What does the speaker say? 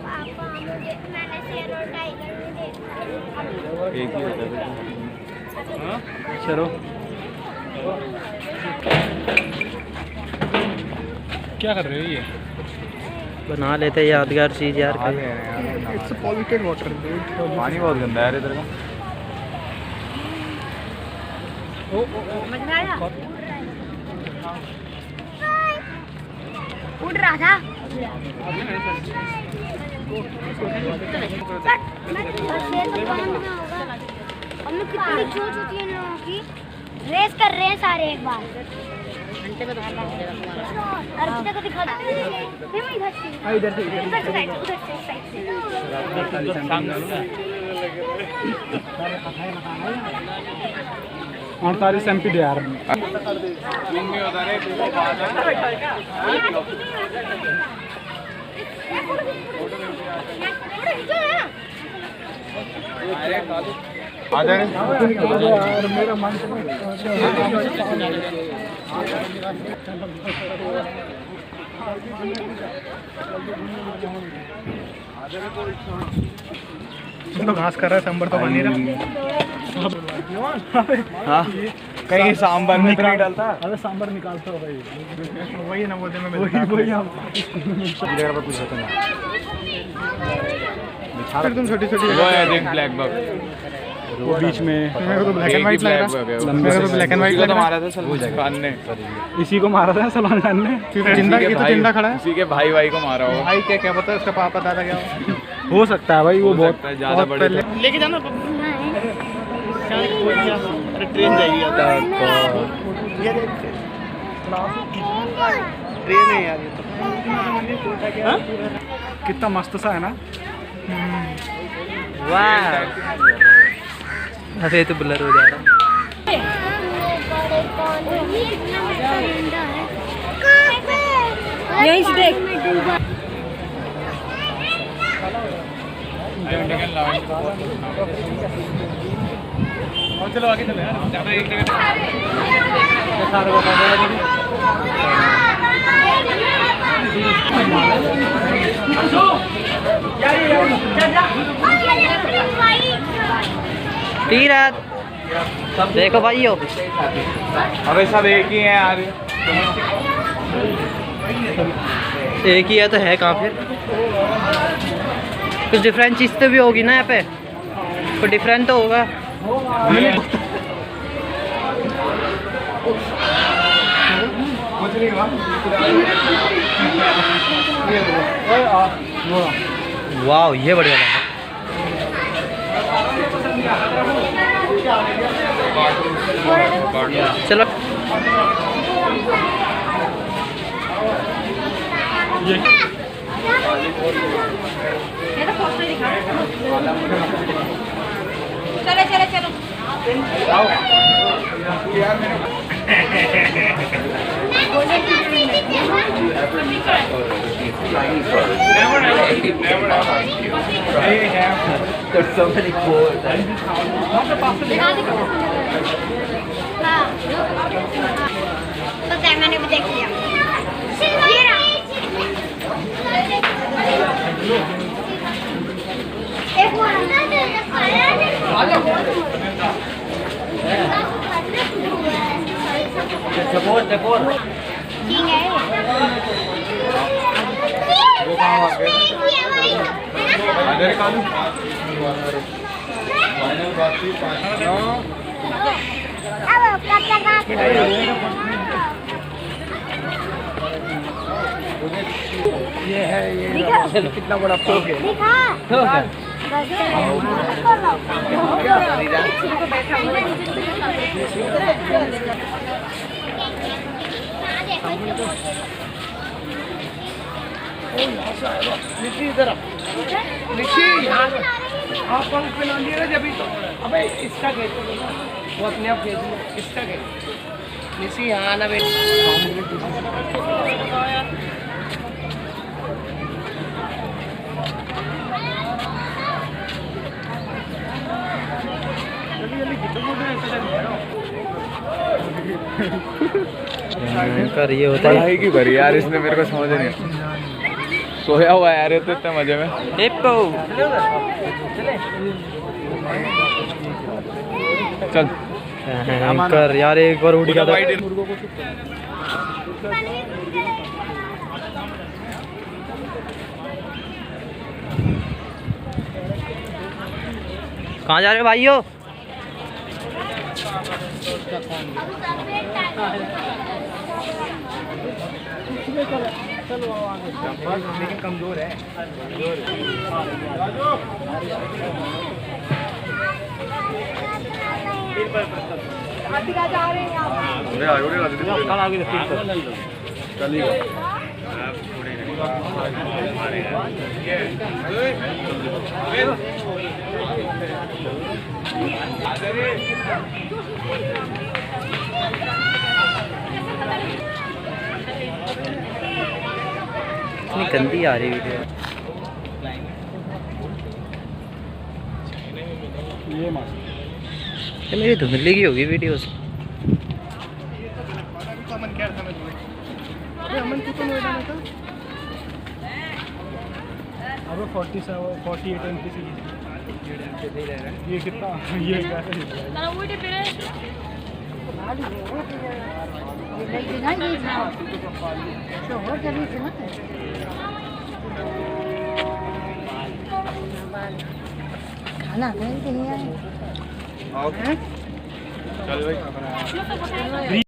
पापा मैंने शेर और टाइगर भी देखा है। एक ही होता है। चलो क्या कर रहे हो? ये बना लेते यादगार चीज यार। इट्स पॉल्यूटेड वाटर, पानी बहुत गंदा है यार इधर का। मजा आया? उड़ रहा था। हमने कितनी चोट होती है लोगों की। रेस कर रहे हैं सारे एक बार। अर्पिता को दिखा दो। इधर से और सारी एमपी दे यार। यार मेरा मन तो घास कर रहा है। सांबर तो बन रहा। हाँ कहीं सांबर में नहीं डालता। अरे सांबर निकालता हो भाई। वही ना बोलते मैं वही कुछ होता नहीं। तुम छोटी छोटी ब्लैक बग वो बीच में। मेरे को तो ब्लैक एंड व्हाइट लग रहा है। मेरे को तो ब्लैक एंड व्हाइट लग रहा है। मारा था सलमान खान ने, इसी को मारा था सलमान खान ने। जिंदा ये तो जिंदा खड़ा है। इसी के भाई को मारा हो। भाई क्या क्या पता है उसका पापा दादा क्या हो सकता है भाई। वो बहुत ज्यादा बड़े लेके जाना। ट्रेन जाएगी ट्रेन है यार। ये तो कितना मस्त सा है ना। वाह अरे तो ब्लर हो जा रहा। यहीं से देख। चलो आगे चलो यार। तीरथ देखो भाइयों, अबे सब एक ही है यार। एक ही है तो है कहाँ फिर? कुछ डिफरेंट चीज़ तो भी होगी ना यहाँ पे। कुछ डिफरेंट तो होगा। वाह ये बढ़िया लगा। चलो चलो चलो चलो। There's so many balls. हाँ तो मैंने भी देख लिया। Support. ठीक है। वो कहाँ आ गया? अरे कालू फाइनल बाकी 5-9। अब कब तक ये है ये कितना बड़ा फ्लोक है। दिखा इधर आप पंख पे ना लिए जब तो। अबे इसका खेल वो अपने आप खेल इसका खेल निशी। हाँ ना बेटा कर ये होता है की भरी यार इसने मेरे को समझ नहीं। सोया हुआ है यार, ये तो इतने मजे में। चल कर यार, एक बार उठ गया था। कहाँ जा रहे हो भाइयों? लेकिन कमजोर है। इतनी गंदी आ रही वीडियो। ये मेरी धुंधली की होगी वीडियोस। अब 48 MP से ये कितना, ये खाना कहीं चल भाई।